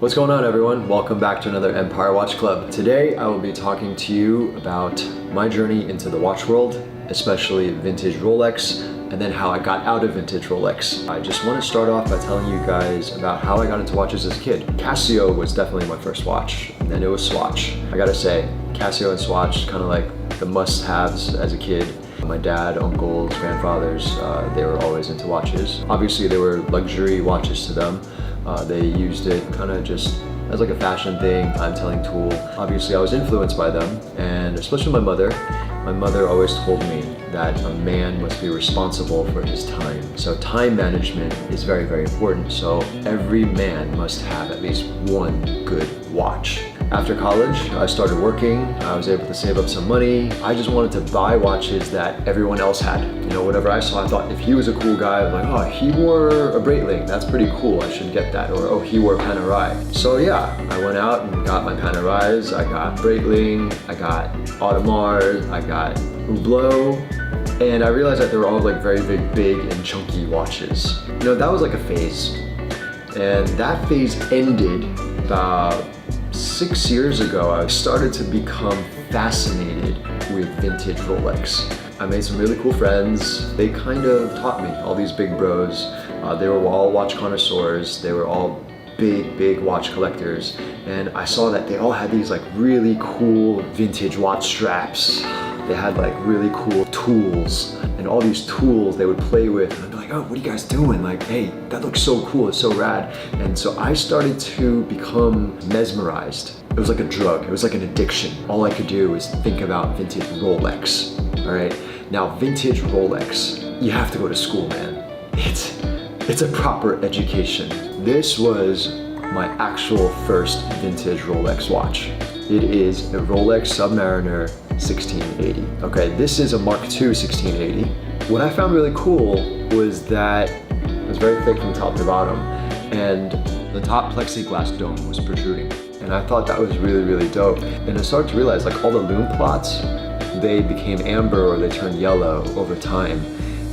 What's going on, everyone? Welcome back to another Empire Watch Club. Today I will be talking to you about my journey into the watch world, especially vintage Rolex, and then how I got out of vintage Rolex. I just want to start off by telling you guys about how I got into watches as a kid. Casio was definitely my first watch, and then it was Swatch. I gotta say, Casio and Swatch, kind of like the must-haves as a kid. My dad, uncles, grandfathers, they were always into watches. Obviously, they were luxury watches to them. They used it kind of just as like a fashion thing, time-telling tool. Obviously, I was influenced by them, and especially my mother. My mother always told me that a man must be responsible for his time. So time management is very, very important. So every man must have at least one good watch. After college, I started working. I was able to save up some money. I just wanted to buy watches that everyone else had. You know, whatever I saw, I thought if he was a cool guy, I'm like, oh, he wore a Breitling. That's pretty cool. I should get that. Or, oh, he wore Panerai. So yeah, I went out and got my Panerais. I got Breitling. I got Audemars. I got Hublot. And I realized that they were all like very, very big and chunky watches. You know, that was like a phase. And that phase ended about 6 years ago. I started to become fascinated with vintage Rolex. I made some really cool friends. They kind of taught me, all these big bros. They were all watch connoisseurs. They were all big watch collectors. And I saw that they all had these like really cool vintage watch straps. They had like really cool tools, and all these tools they would play with. And I'd be like, oh, what are you guys doing? Like, hey, that looks so cool, it's so rad. And so I started to become mesmerized. It was like a drug, it was like an addiction. All I could do was think about vintage Rolex, all right? Now, vintage Rolex, you have to go to school, man. It's a proper education. This was my actual first vintage Rolex watch. It is a Rolex Submariner 1680. Okay, this is a Mark II 1680. What I found really cool was that it was very thick from top to bottom, and the top plexiglass dome was protruding. And I thought that was really, really dope. And I started to realize like all the lume plots, they became amber or they turned yellow over time.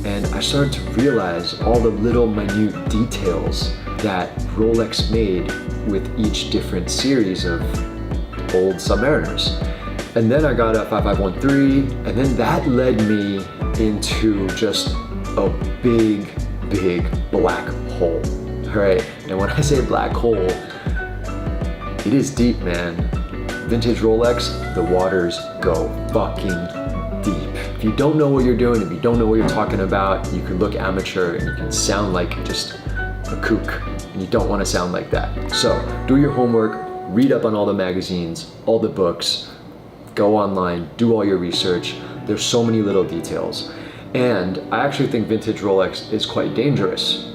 And I started to realize all the little minute details that Rolex made with each different series of old Submariners. And then I got a 5513, and then that led me into just a big black hole. All right, and when I say black hole, it is deep, man. Vintage Rolex, the waters go fucking deep. If you don't know what you're doing, if you don't know what you're talking about, you can look amateur and you can sound like just a kook, and you don't want to sound like that. So do your homework, read up on all the magazines, all the books, go online, do all your research. There's so many little details. And I actually think vintage Rolex is quite dangerous.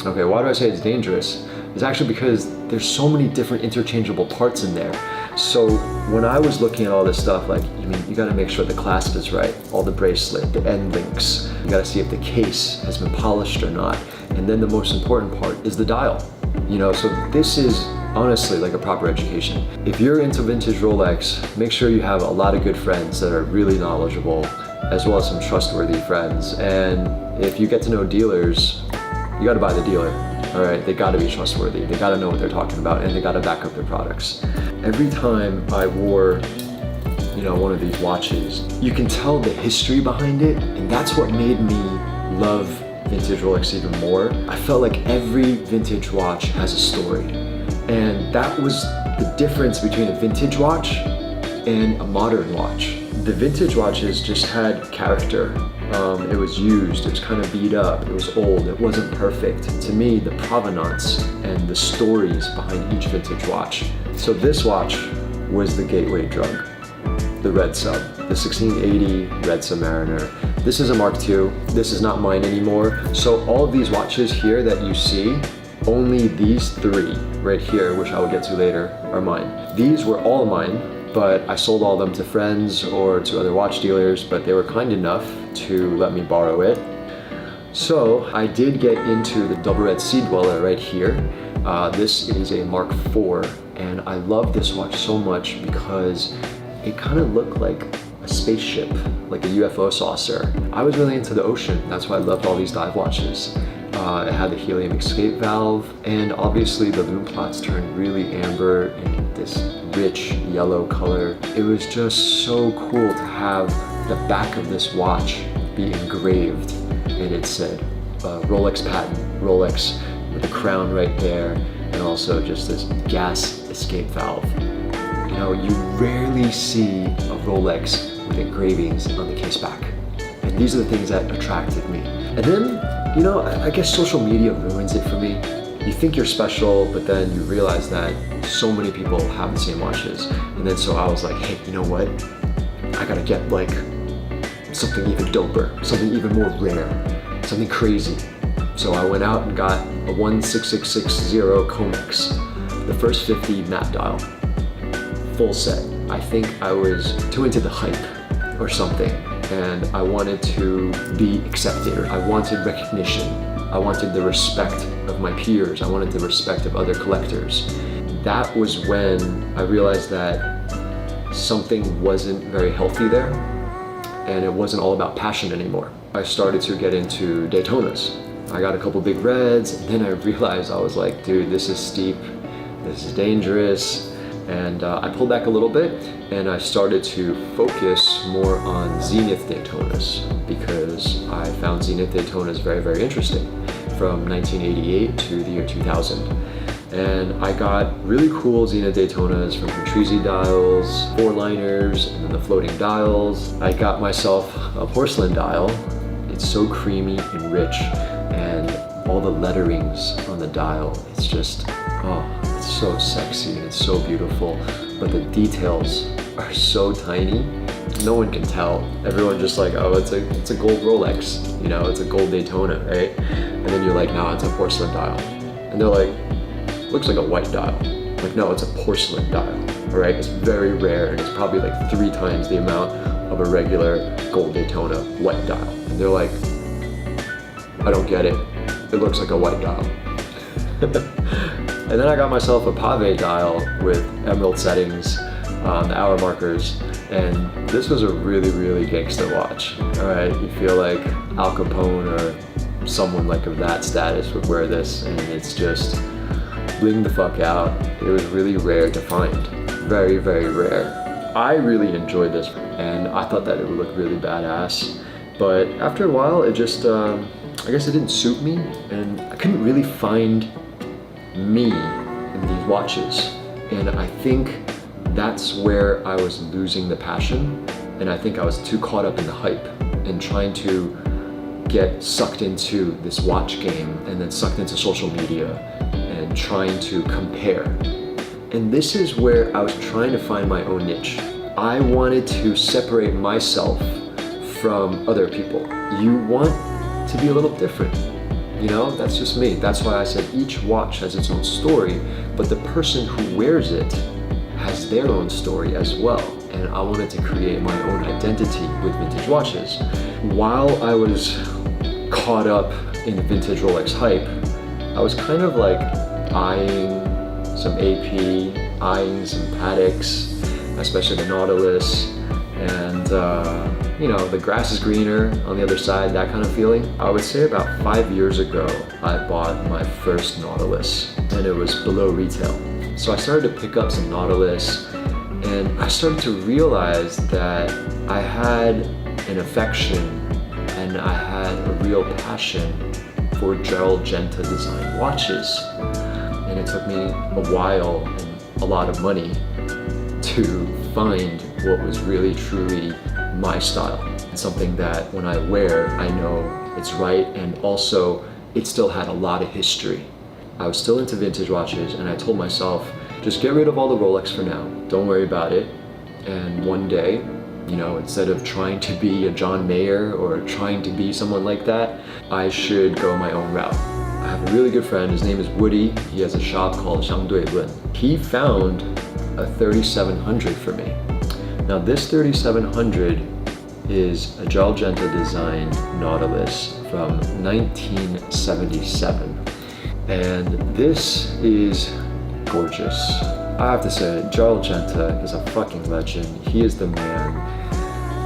Okay, why do I say it's dangerous? It's actually because there's so many different interchangeable parts in there. So when I was looking at all this stuff, like, I mean, you gotta make sure the clasp is right, all the bracelet, the end links. You gotta see if the case has been polished or not. And then the most important part is the dial. You know, so this is honestly like a proper education. If you're into vintage Rolex, make sure you have a lot of good friends that are really knowledgeable, as well as some trustworthy friends. And if you get to know dealers, you gotta buy the dealer. All right, they gotta be trustworthy. They gotta know what they're talking about, and they gotta back up their products. Every time I wore, you know, one of these watches, you can tell the history behind it, and that's what made me love vintage Rolex even more. I felt like every vintage watch has a story. And that was the difference between a vintage watch and a modern watch. The vintage watches just had character. It was used, it was kind of beat up, it was old, it wasn't perfect. To me, the provenance and the stories behind each vintage watch. So this watch was the gateway drug, the Red Sub, the 1680 Red Submariner. This is a Mark II, this is not mine anymore. So all of these watches here that you see, only these three right here, which I will get to later, are mine. These were all mine, but I sold all of them to friends or to other watch dealers, but they were kind enough to let me borrow it. So I did get into the double red sea dweller right here. This is a Mark IV, and I love this watch so much because it kind of looked like a spaceship, like a UFO saucer. I was really into the ocean, that's why I loved all these dive watches. It had the helium escape valve, and obviously the lume plots turned really amber in this rich yellow color. It was just so cool to have the back of this watch be engraved, and it said Rolex patent, Rolex with a crown right there, and also just this gas escape valve. You know, you rarely see a Rolex with engravings on the case back. And these are the things that attracted me. And then, you know, I guess social media ruins it for me. You think you're special, but then you realize that so many people have the same watches. And then so I was like, hey, you know what? I gotta get like something even doper, something even more rare, something crazy. So I went out and got a 16660 Comex, the first 50 matte dial, full set. I think I was too into the hype or something, and I wanted to be accepted. I wanted recognition. I wanted the respect of my peers. I wanted the respect of other collectors. That was when I realized that something wasn't very healthy there, and it wasn't all about passion anymore. I started to get into Daytonas. I got a couple big reds, and then I realized I was like, dude, this is steep, this is dangerous. And I pulled back a little bit, and I started to focus more on Zenith Daytonas because I found Zenith Daytonas very, very interesting from 1988 to the year 2000. And I got really cool Zenith Daytonas from Patrizi dials, 4-liners, and then the floating dials. I got myself a porcelain dial. It's so creamy and rich, and all the letterings on the dial, it's just, oh, it's so sexy and it's so beautiful, but the details are so tiny, no one can tell. Everyone just like, oh, it's a gold Rolex, you know, it's a gold Daytona, right? And then you're like, no, it's a porcelain dial. And they're like, looks like a white dial. Like, no, it's a porcelain dial, all right? It's very rare, and it's probably like 3 times the amount of a regular gold Daytona white dial. And they're like, I don't get it. It looks like a white dial. And then I got myself a pave dial with emerald settings, the hour markers, and this was a really, really gangster watch. All right, you feel like Al Capone or someone like of that status would wear this, and it's just bling the fuck out. It was really rare to find, very, very rare. I really enjoyed this, and I thought that it would look really badass, but after a while, it just, I guess it didn't suit me, and I couldn't really find me in these watches. And I think that's where I was losing the passion, and I think I was too caught up in the hype and trying to get sucked into this watch game and then sucked into social media and trying to compare. And this is where I was trying to find my own niche. I wanted to separate myself from other people. You want to be a little different. You know, that's just me. That's why I said each watch has its own story, but the person who wears it has their own story as well. And I wanted to create my own identity with vintage watches. While I was caught up in the vintage Rolex hype, I was kind of like eyeing some AP, eyeing some Pateks, especially the Nautilus, and you know, the grass is greener on the other side, that kind of feeling. I would say about 5 years ago, I bought my first Nautilus, and it was below retail. So I started to pick up some Nautilus, and I started to realize that I had an affection and I had a real passion for Gerald Genta designed watches. And it took me a while and a lot of money to find what was really truly my style. It's something that when I wear, I know it's right, and also it still had a lot of history. I was still into vintage watches, and I told myself, just get rid of all the Rolex for now. Don't worry about it. And one day, you know, instead of trying to be a John Mayer or trying to be someone like that, I should go my own route. I have a really good friend, his name is Woody. He has a shop called 相对论. He found a 3700 for me. Now this 3700 is a Gerald Genta designed Nautilus from 1977. And this is gorgeous. I have to say, Gerald Genta is a fucking legend. He is the man.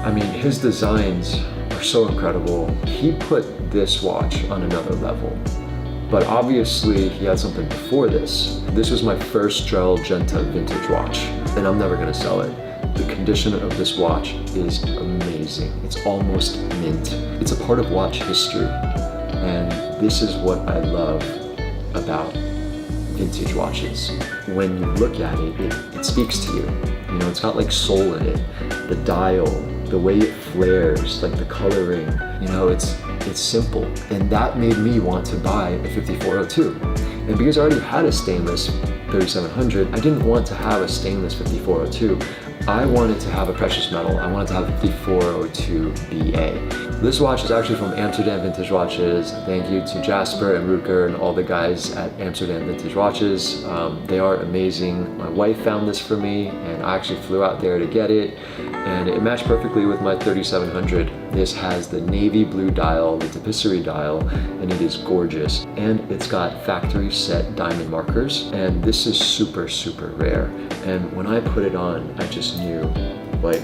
I mean, his designs are so incredible. He put this watch on another level. But obviously he had something before this. This was my first GERALD Genta vintage watch, and I'm never gonna sell it. The condition of this watch is amazing. It's almost mint. It's a part of watch history. And this is what I love about vintage watches. When you look at it, it speaks to you. You know, it's got like soul in it. The dial, the way it flares, like the coloring, you know, it's simple. And that made me want to buy a 5402. And because I already had a stainless 3700, I didn't want to have a stainless 5402. I wanted to have a precious metal. I wanted to have a 5402 BA. This watch is actually from Amsterdam Vintage Watches. Thank you to Jasper and Ruker and all the guys at Amsterdam Vintage Watches. They are amazing. My wife found this for me and I actually flew out there to get it, and it matched perfectly with my 3700. This has the navy blue dial, the tapisserie dial, and it is gorgeous. And it's got factory set diamond markers, and this is super, super rare. And when I put it on, I just knew, like,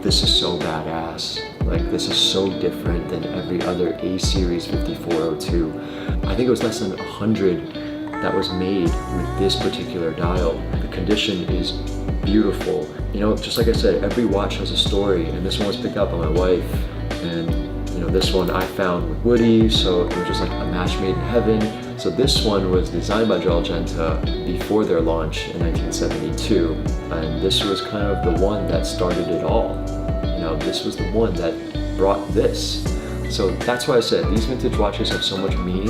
this is so badass. Like, this is so different than every other A-series 5402. I think it was less than 100 that was made with this particular dial. The condition is beautiful. You know, just like I said, every watch has a story, and this one was picked up by my wife, and you know, this one I found with Woody, so it was just like a match made in heaven. So this one was designed by GERALD Genta before their launch in 1972, and this was kind of the one that started it all. You know, this was the one that brought this. So that's why I said these vintage watches have so much meaning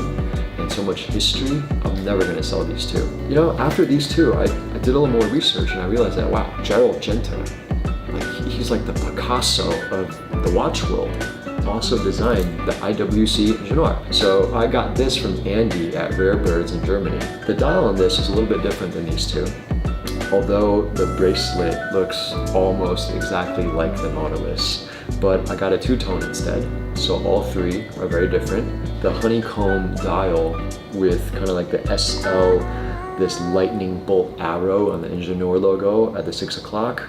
and so much history. I'm never gonna sell these two. You know, after these two, I did a little more research and I realized that, wow, GERALD Genta, like he's like the Picasso of the watch world. Also designed the Iwc Noir. So I got this from Andy at Rare Birds in Germany. The dial on this is a little bit different than these two, although the bracelet looks almost exactly like the Nautilus, but I got a two-tone instead. So all three are very different. The honeycomb dial with kind of like the SL, this lightning bolt arrow on the Ingenieur logo at the 6 o'clock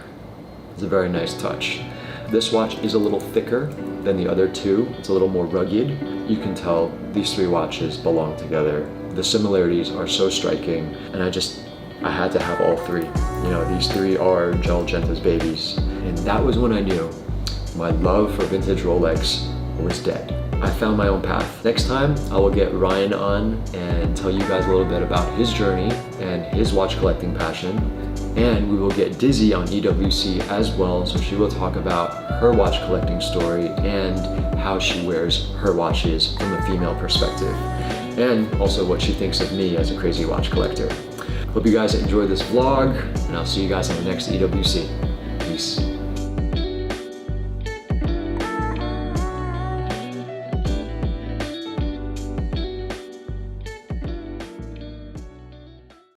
is a very nice touch. This watch is a little thicker than the other two. It's a little more rugged. You can tell these three watches belong together. The similarities are so striking, and I had to have all three. You know, these three are GERALD Genta's babies. And that was when I knew my love for vintage Rolex was dead. I found my own path. Next time, I will get Ryan on and tell you guys a little bit about his journey and his watch collecting passion. And we will get Dizzy on EWC as well, so she will talk about her watch collecting story and how she wears her watches from a female perspective, and also what she thinks of me as a crazy watch collector. Hope you guys enjoyed this vlog, and I'll see you guys on the next EWC. Peace.